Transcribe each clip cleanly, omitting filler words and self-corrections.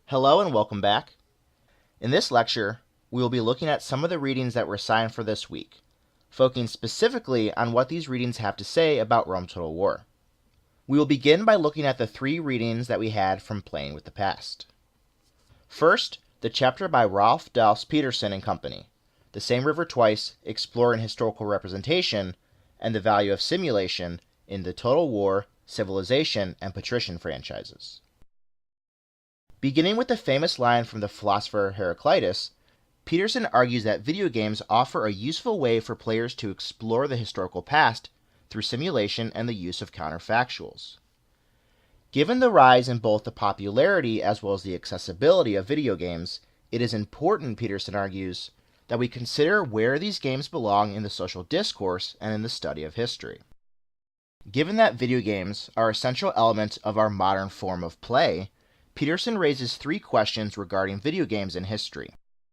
Hello and welcome back. In this lecture, we will be looking at some of the readings that were assigned for this week, focusing specifically on what these readings have to say about Rome Total War. We will begin by looking at the three readings that we had from Playing with the Past. First, the chapter by Rolf Dals Peterson and Company, The Same River Twice, Exploring Historical Representation and the Value of Simulation in the Total War, Civilization, and Patrician franchises. Beginning with the famous line from the philosopher Heraclitus, Peterson argues that video games offer a useful way for players to explore the historical past through simulation and the use of counterfactuals. Given the rise in both the popularity as well as the accessibility of video games, it is important, Peterson argues, that we consider where these games belong in the social discourse and in the study of history. Given that video games are essential elements of our modern form of play, Peterson raises three questions regarding video games in history.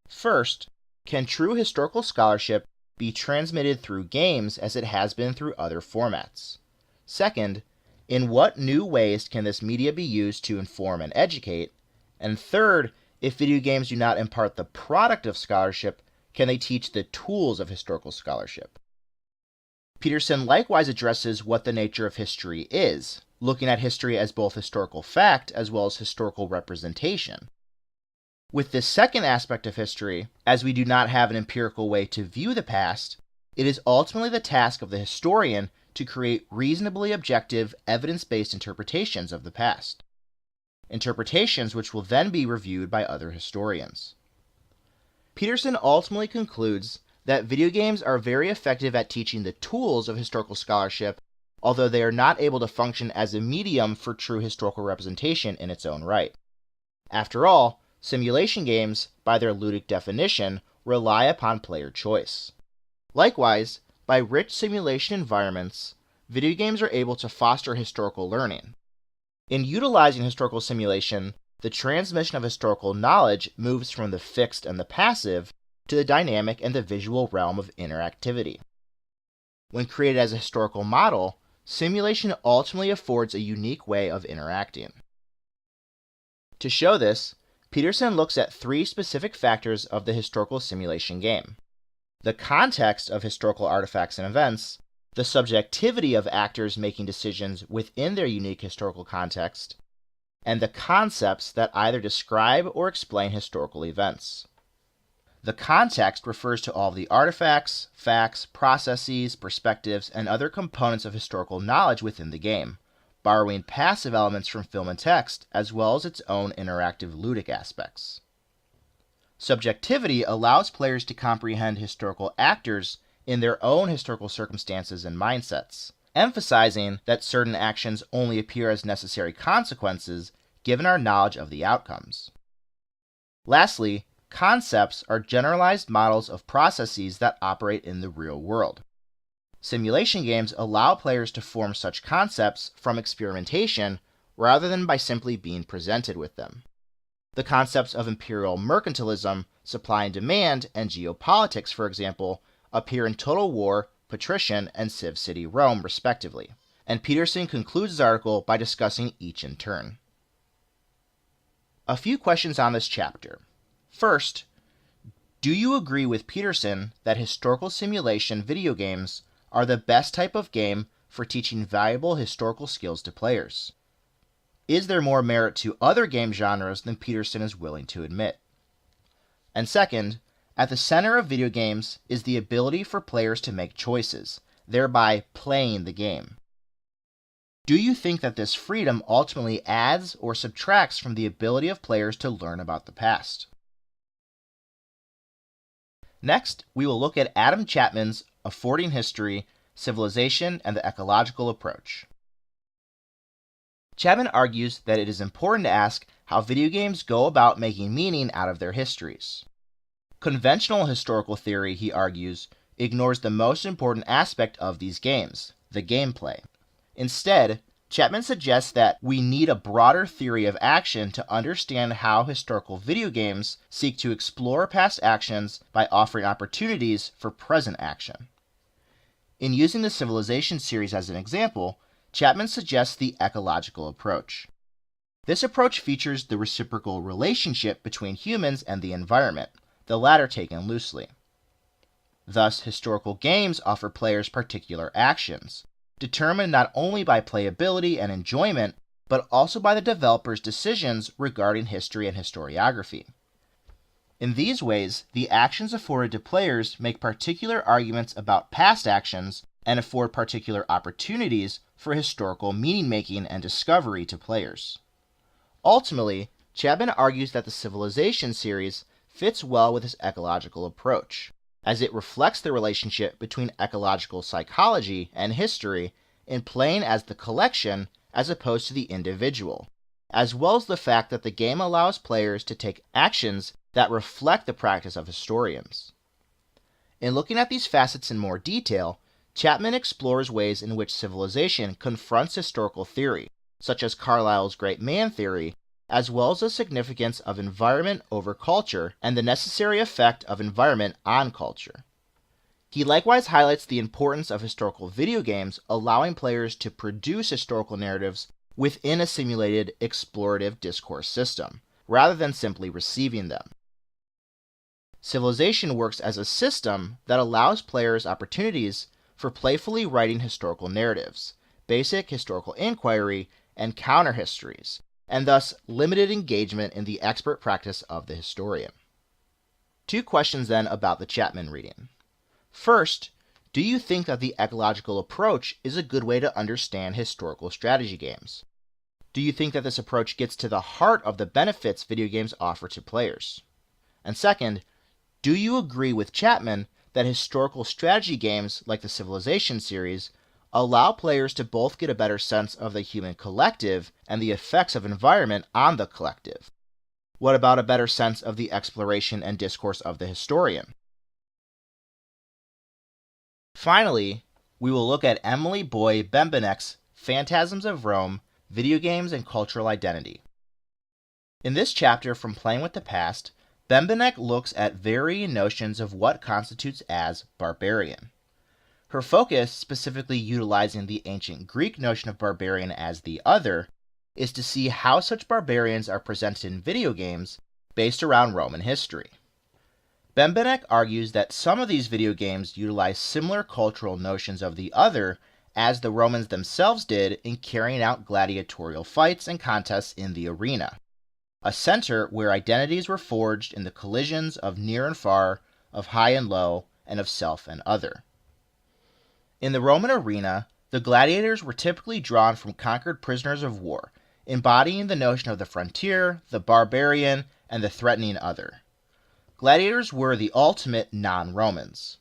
First, can true historical scholarship be transmitted through games as it has been through other formats? Second, in what new ways can this media be used to inform and educate? And third, if video games do not impart the product of scholarship, can they teach the tools of historical scholarship? Peterson likewise addresses what the nature of history is, looking at history as both historical fact as well as historical representation. With this second aspect of history, as we do not have an empirical way to view the past, it is ultimately the task of the historian to create reasonably objective, evidence-based interpretations of the past. Interpretations which will then be reviewed by other historians. Peterson ultimately concludes that video games are very effective at teaching the tools of historical scholarship, although they are not able to function as a medium for true historical representation in its own right. After all, simulation games, by their ludic definition, rely upon player choice. Likewise, by rich simulation environments, video games are able to foster historical learning. In utilizing historical simulation, the transmission of historical knowledge moves from the fixed and the passive to the dynamic and the visual realm of interactivity. When created as a historical model, simulation ultimately affords a unique way of interacting. To show this, Peterson looks at three specific factors of the historical simulation game: the context of historical artifacts and events, the subjectivity of actors making decisions within their unique historical context, and the concepts that either describe or explain historical events. The context refers to all of the artifacts, facts, processes, perspectives, and other components of historical knowledge within the game, borrowing passive elements from film and text, as well as its own interactive ludic aspects. Subjectivity allows players to comprehend historical actors in their own historical circumstances and mindsets, emphasizing that certain actions only appear as necessary consequences given our knowledge of the outcomes. Lastly, concepts are generalized models of processes that operate in the real world. Simulation games allow players to form such concepts from experimentation rather than by simply being presented with them. The concepts of imperial mercantilism, supply and demand, and geopolitics, for example, appear in Total War, Patrician, and Civ City Rome, respectively, and Peterson concludes his article by discussing each in turn. A few questions on this chapter. First, do you agree with Peterson that historical simulation video games are the best type of game for teaching valuable historical skills to players? Is there more merit to other game genres than Peterson is willing to admit? And second, at the center of video games is the ability for players to make choices, thereby playing the game. Do you think that this freedom ultimately adds or subtracts from the ability of players to learn about the past? Next, we will look at Adam Chapman's Affording History, Civilization, and the Ecological Approach. Chapman argues that it is important to ask how video games go about making meaning out of their histories. Conventional historical theory, he argues, ignores the most important aspect of these games, the gameplay. Instead, Chapman suggests that we need a broader theory of action to understand how historical video games seek to explore past actions by offering opportunities for present action. In using the Civilization series as an example, Chapman suggests the ecological approach. This approach features the reciprocal relationship between humans and the environment, the latter taken loosely. Thus, historical games offer players particular actions, determined not only by playability and enjoyment, but also by the developer's decisions regarding history and historiography. In these ways, the actions afforded to players make particular arguments about past actions and afford particular opportunities for historical meaning-making and discovery to players. Ultimately, Chapman argues that the Civilization series fits well with his ecological approach, as it reflects the relationship between ecological psychology and history in playing as the collection as opposed to the individual, as well as the fact that the game allows players to take actions that reflect the practice of historians. In looking at these facets in more detail, Chapman explores ways in which Civilization confronts historical theory, such as Carlyle's Great Man theory, as well as the significance of environment over culture and the necessary effect of environment on culture. He likewise highlights the importance of historical video games allowing players to produce historical narratives within a simulated explorative discourse system, rather than simply receiving them. Civilization works as a system that allows players opportunities for playfully writing historical narratives, basic historical inquiry, and counter-histories, and thus limited engagement in the expert practice of the historian. 2 questions then about the Chapman reading. First, do you think that the ecological approach is a good way to understand historical strategy games? Do you think that this approach gets to the heart of the benefits video games offer to players? And second, do you agree with Chapman that historical strategy games like the Civilization series allow players to both get a better sense of the human collective and the effects of environment on the collective? What about a better sense of the exploration and discourse of the historian? Finally, we will look at Emily Boy Bembenek's Phantasms of Rome, Video Games and Cultural Identity. In this chapter from Playing with the Past, Bembenek looks at varying notions of what constitutes as barbarian. Her focus, specifically utilizing the ancient Greek notion of barbarian as the other, is to see how such barbarians are presented in video games based around Roman history. Bembenek argues that some of these video games utilize similar cultural notions of the other as the Romans themselves did in carrying out gladiatorial fights and contests in the arena, a center where identities were forged in the collisions of near and far, of high and low, and of self and other. In the Roman arena, the gladiators were typically drawn from conquered prisoners of war, embodying the notion of the frontier, the barbarian, and the threatening other. Gladiators were the ultimate non-Romans.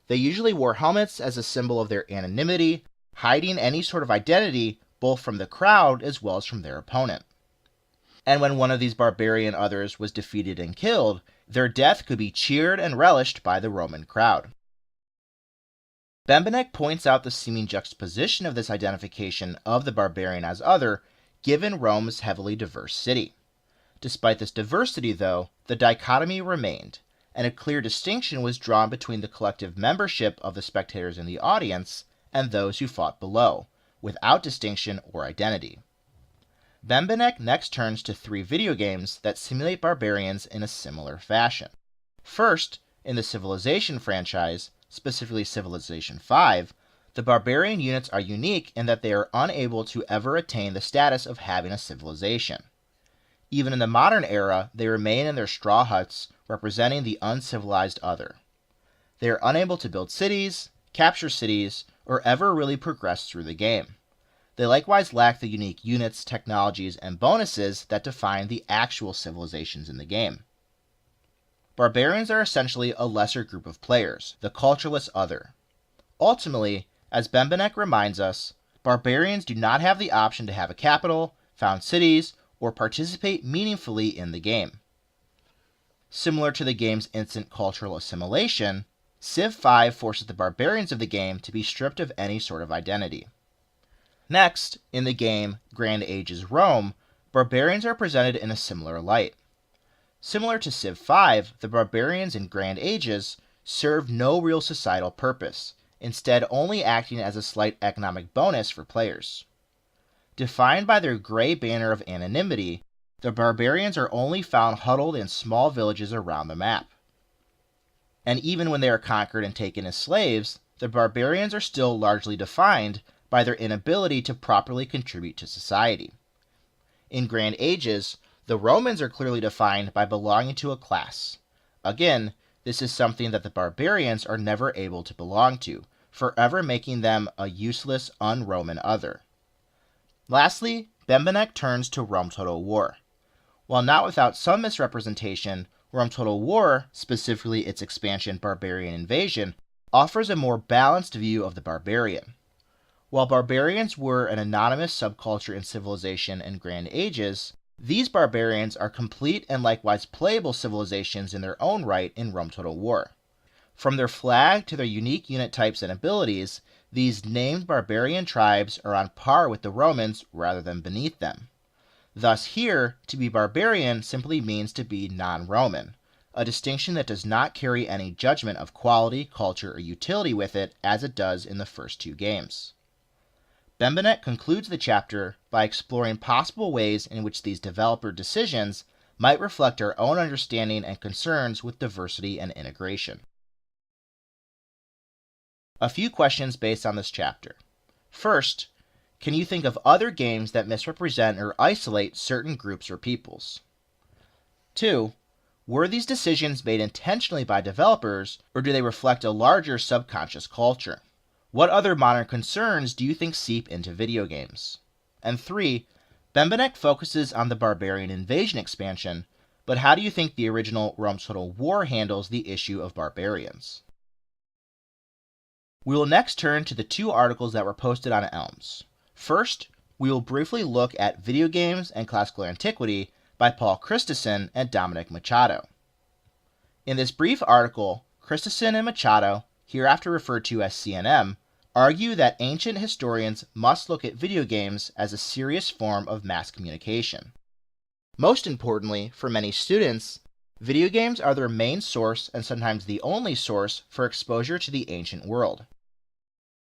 They usually wore helmets as a symbol of their anonymity, hiding any sort of identity both from the crowd as well as from their opponent. And when one of these barbarian others was defeated and killed, their death could be cheered and relished by the Roman crowd. Bembenek points out the seeming juxtaposition of this identification of the barbarian as other, given Rome's heavily diverse city. Despite this diversity, though, the dichotomy remained, and a clear distinction was drawn between the collective membership of the spectators in the audience and those who fought below, without distinction or identity. Bembenek next turns to 3 video games that simulate barbarians in a similar fashion. First, in the Civilization franchise, specifically Civilization V, the barbarian units are unique in that they are unable to ever attain the status of having a civilization. Even in the modern era, they remain in their straw huts, representing the uncivilized other. They are unable to build cities, capture cities, or ever really progress through the game. They likewise lack the unique units, technologies, and bonuses that define the actual civilizations in the game. Barbarians are essentially a lesser group of players, the cultureless other. Ultimately, as Bembenek reminds us, barbarians do not have the option to have a capital, found cities, or participate meaningfully in the game. Similar to the game's instant cultural assimilation, Civ 5 forces the barbarians of the game to be stripped of any sort of identity. Next, in the game Grand Ages Rome, barbarians are presented in a similar light. Similar to Civ 5, the barbarians in Grand Ages serve no real societal purpose, instead only acting as a slight economic bonus for players. Defined by their gray banner of anonymity, the barbarians are only found huddled in small villages around the map. And even when they are conquered and taken as slaves, the barbarians are still largely defined by their inability to properly contribute to society. In Grand Ages, the Romans are clearly defined by belonging to a class. Again, this is something that the barbarians are never able to belong to, forever making them a useless, un-Roman other. Lastly, Bembenek turns to Rome Total War. While not without some misrepresentation, Rome Total War, specifically its expansion Barbarian Invasion, offers a more balanced view of the barbarian. While barbarians were an anonymous subculture in civilization and Grand Ages, these barbarians are complete and likewise playable civilizations in their own right in Rome Total War. From their flag to their unique unit types and abilities, these named barbarian tribes are on par with the Romans rather than beneath them. Thus here, to be barbarian simply means to be non-Roman, a distinction that does not carry any judgment of quality, culture, or utility with it as it does in the first two games. Bembenek concludes the chapter by exploring possible ways in which these developer decisions might reflect our own understanding and concerns with diversity and integration. A few questions based on this chapter. First, can you think of other games that misrepresent or isolate certain groups or peoples? 2. Were these decisions made intentionally by developers, or do they reflect a larger subconscious culture? What other modern concerns do you think seep into video games? And 3. Bembenek focuses on the Barbarian Invasion expansion, but how do you think the original Rome Total War handles the issue of barbarians? We will next turn to the two articles that were posted on Elms. First, we will briefly look at Video Games and Classical Antiquity by Paul Christison and Dominic Machado. In this brief article, Christison and Machado, hereafter referred to as CNM, argue that ancient historians must look at video games as a serious form of mass communication. Most importantly, for many students, video games are their main source and sometimes the only source for exposure to the ancient world.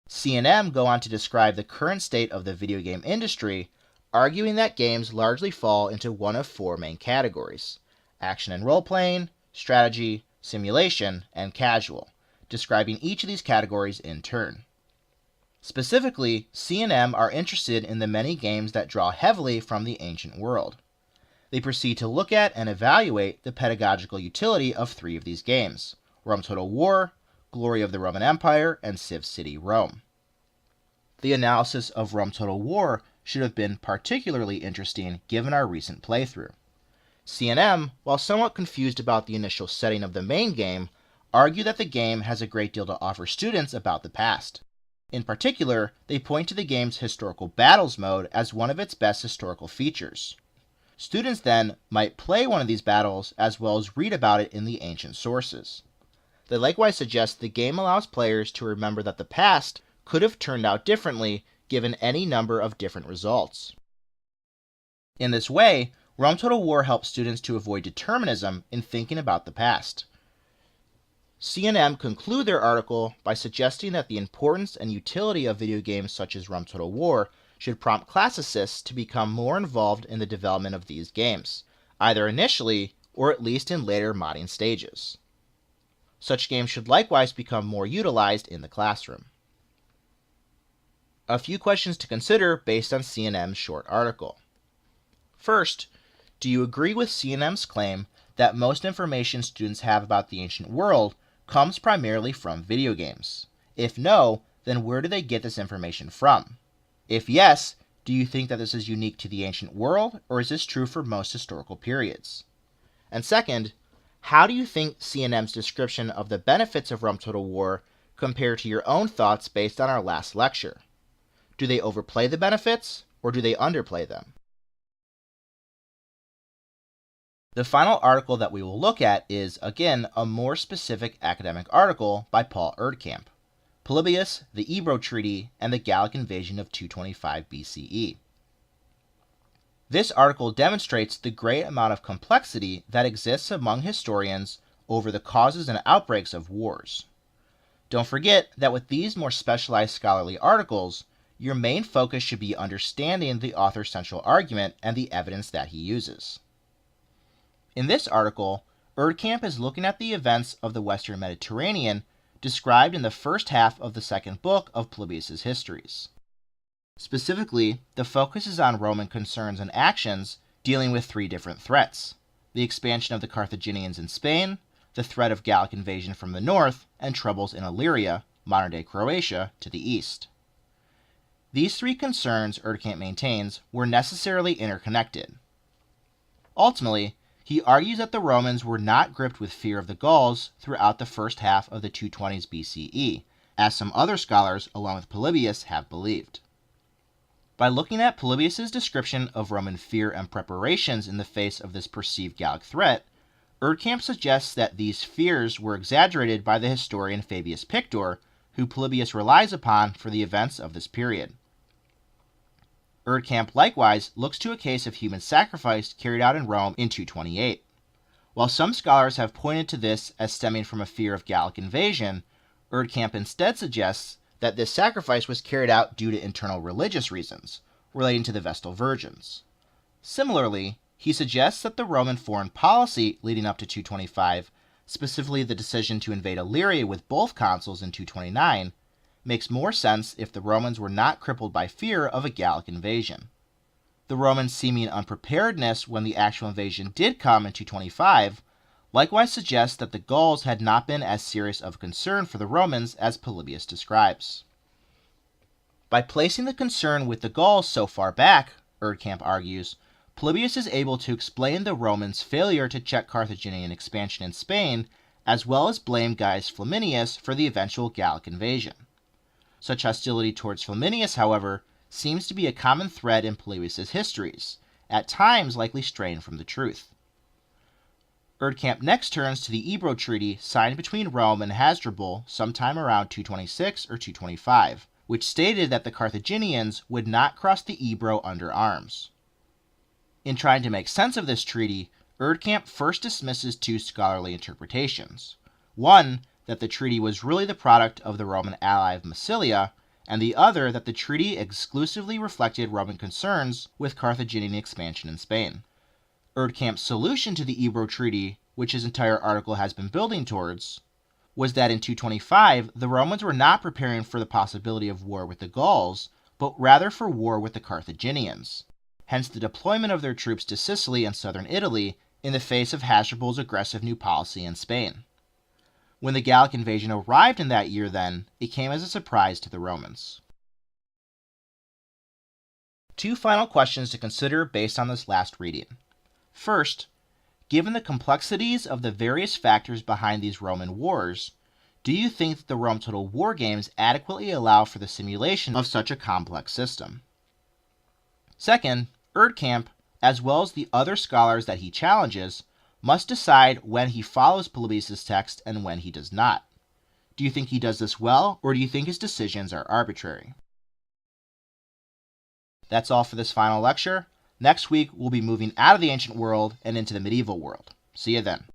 CNM go on to describe the current state of the video game industry, arguing that games largely fall into one of four main categories: action and role-playing, strategy, simulation, and casual, describing each of these categories in turn. Specifically, CNM are interested in the many games that draw heavily from the ancient world. They proceed to look at and evaluate the pedagogical utility of three of these games: Rome Total War, Glory of the Roman Empire, and Civ City Rome. The analysis of Rome Total War should have been particularly interesting given our recent playthrough. CNM, while somewhat confused about the initial setting of the main game, argue that the game has a great deal to offer students about the past. In particular, they point to the game's historical battles mode as one of its best historical features. Students then might play one of these battles as well as read about it in the ancient sources. They likewise suggest the game allows players to remember that the past could have turned out differently given any number of different results. In this way, Rome Total War helps students to avoid determinism in thinking about the past. CNM conclude their article by suggesting that the importance and utility of video games such as Rome Total War should prompt classicists to become more involved in the development of these games, either initially or at least in later modding stages. Such games should likewise become more utilized in the classroom. A few questions to consider based on CNM's short article. First, do you agree with CNM's claim that most information students have about the ancient world comes primarily from video games? If no, then where do they get this information from? If yes, do you think that this is unique to the ancient world, or is this true for most historical periods? And second, how do you think CNM's description of the benefits of Rome Total War compare to your own thoughts based on our last lecture? Do they overplay the benefits, or do they underplay them? The final article that we will look at is, again, a more specific academic article by Paul Erdkamp, Polybius, the Ebro Treaty, and the Gallic Invasion of 225 BCE. This article demonstrates the great amount of complexity that exists among historians over the causes and outbreaks of wars. Don't forget that with these more specialized scholarly articles, your main focus should be understanding the author's central argument and the evidence that he uses. In this article, Erdkamp is looking at the events of the Western Mediterranean described in the first half of the second book of Polybius' Histories. Specifically, the focus is on Roman concerns and actions dealing with three different threats: the expansion of the Carthaginians in Spain, the threat of Gallic invasion from the north, and troubles in Illyria, modern-day Croatia, to the east. These three concerns, Erdkamp maintains, were necessarily interconnected. Ultimately, he argues that the Romans were not gripped with fear of the Gauls throughout the first half of the 220s BCE, as some other scholars, along with Polybius, have believed. By looking at Polybius' description of Roman fear and preparations in the face of this perceived Gallic threat, Erdkamp suggests that these fears were exaggerated by the historian Fabius Pictor, who Polybius relies upon for the events of this period. Erdkamp likewise looks to a case of human sacrifice carried out in Rome in 228. While some scholars have pointed to this as stemming from a fear of Gallic invasion, Erdkamp instead suggests that this sacrifice was carried out due to internal religious reasons, relating to the Vestal Virgins. Similarly, he suggests that the Roman foreign policy leading up to 225, specifically the decision to invade Illyria with both consuls in 229, makes more sense if the Romans were not crippled by fear of a Gallic invasion. The Romans' seeming unpreparedness when the actual invasion did come in 225 likewise suggests that the Gauls had not been as serious of a concern for the Romans as Polybius describes. By placing the concern with the Gauls so far back, Erdkamp argues, Polybius is able to explain the Romans' failure to check Carthaginian expansion in Spain, as well as blame Gaius Flaminius for the eventual Gallic invasion. Such hostility towards Flaminius, however, seems to be a common thread in Polybius' histories, at times likely straying from the truth. Erdkamp next turns to the Ebro Treaty signed between Rome and Hasdrubal sometime around 226 or 225, which stated that the Carthaginians would not cross the Ebro under arms. In trying to make sense of this treaty, Erdkamp first dismisses two scholarly interpretations. One, that the treaty was really the product of the Roman ally of Massilia, and the other that the treaty exclusively reflected Roman concerns with Carthaginian expansion in Spain. Erdkamp's solution to the Ebro Treaty, which his entire article has been building towards, was that in 225 the Romans were not preparing for the possibility of war with the Gauls, but rather for war with the Carthaginians, hence the deployment of their troops to Sicily and southern Italy in the face of Hasdrubal's aggressive new policy in Spain. When the Gallic invasion arrived in that year, then, it came as a surprise to the Romans. Two final questions to consider based on this last reading. First, given the complexities of the various factors behind these Roman wars, do you think that the Rome Total War games adequately allow for the simulation of such a complex system? Second, Erdkamp, as well as the other scholars that he challenges, must decide when he follows Polybius' text and when he does not. Do you think he does this well, or do you think his decisions are arbitrary? That's all for this final lecture. Next week, we'll be moving out of the ancient world and into the medieval world. See you then.